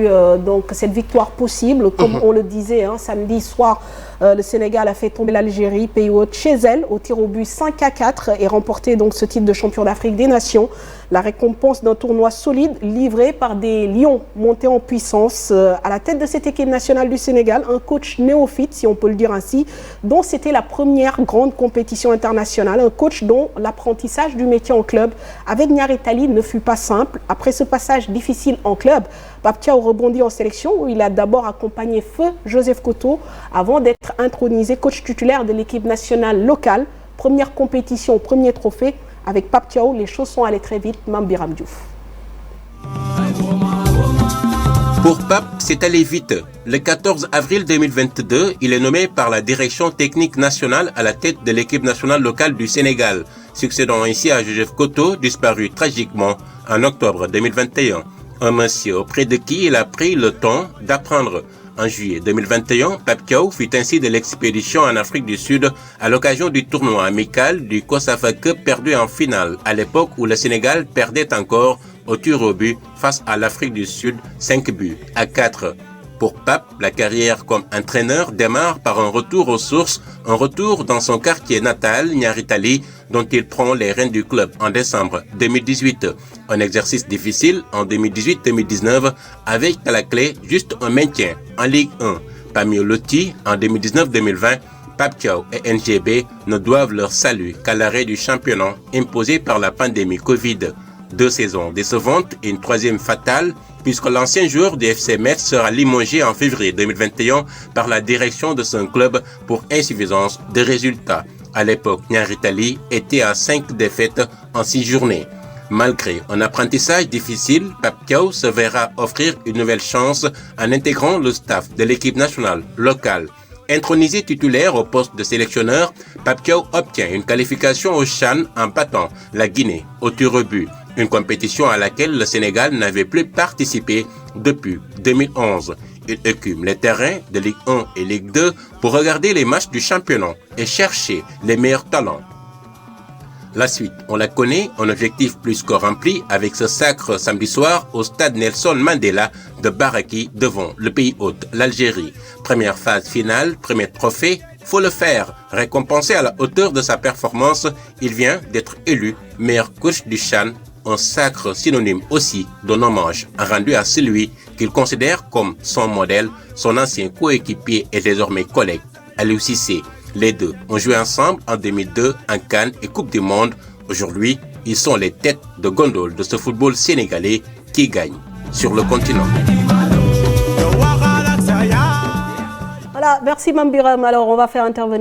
donc cette victoire possible, comme on le disait, samedi soir, le Sénégal a fait tomber l'Algérie, pays hôte, chez elle, au tir au but 5-4 et remporté donc ce titre de champion d'Afrique des Nations. La récompense d'un tournoi solide livré par des lions montés en puissance. À la tête de cette équipe nationale du Sénégal, un coach néophyte, si on peut le dire ainsi, dont c'était la première grande compétition internationale. Un coach dont l'apprentissage du métier en club avec Niary Tally ne fut pas simple. Après ce passage difficile en club, Pape Thiaw rebondit en sélection où il a d'abord accompagné feu Joseph Koto avant d'être intronisé coach titulaire de l'équipe nationale locale. Première compétition, premier trophée. Avec Pape Thiaw, les choses sont allées très vite. Mame Biram Diouf. Pour Pape, c'est allé vite. Le 14 avril 2022, il est nommé par la direction technique nationale à la tête de l'équipe nationale locale du Sénégal, succédant ainsi à Joseph Koto, disparu tragiquement en octobre 2021. Un monsieur auprès de qui il a pris le temps d'apprendre. En juillet 2021, Pape Thiaw fut ainsi de l'expédition en Afrique du Sud à l'occasion du tournoi amical du COSAFA Cup perdu en finale, à l'époque où le Sénégal perdait encore au tir au but face à l'Afrique du Sud 5-4. Pour Pape, la carrière comme entraîneur démarre par un retour aux sources, un retour dans son quartier natal, Niary Tally, dont il prend les rênes du club en décembre 2018. Un exercice difficile en 2018-2019 avec à la clé juste un maintien en Ligue 1. Parmi lotis en 2019-2020, Pape Thiaw et NGB ne doivent leur salut qu'à l'arrêt du championnat imposé par la pandémie Covid. 2 saisons décevantes et une troisième fatale puisque l'ancien joueur du FC Metz sera limogé en février 2021 par la direction de son club pour insuffisance de résultats. À l'époque, Niary Tally était à 5 défaites en 6 journées. Malgré un apprentissage difficile, Pape Thiaw se verra offrir une nouvelle chance en intégrant le staff de l'équipe nationale locale. Intronisé titulaire au poste de sélectionneur, Pape Thiaw obtient une qualification au CHAN en battant la Guinée au tir au but, une compétition à laquelle le Sénégal n'avait plus participé depuis 2011. Il écume les terrains de Ligue 1 et Ligue 2 pour regarder les matchs du championnat et chercher les meilleurs talents. La suite, on la connaît, un objectif plus que rempli avec ce sacre samedi soir au stade Nelson Mandela de Baraki devant le pays hôte, l'Algérie. Première phase finale, premier trophée, faut le faire. Récompensé à la hauteur de sa performance, il vient d'être élu meilleur coach du CHAN, un sacre synonyme aussi d'un hommage rendu à celui qu'il considère comme son modèle, son ancien coéquipier et désormais collègue, Aliou Cissé. Les deux ont joué ensemble en 2002 en Cannes et Coupe du Monde. Aujourd'hui, ils sont les têtes de gondole de ce football sénégalais qui gagne sur le continent. Voilà, merci Mame Biram. Alors on va faire intervenir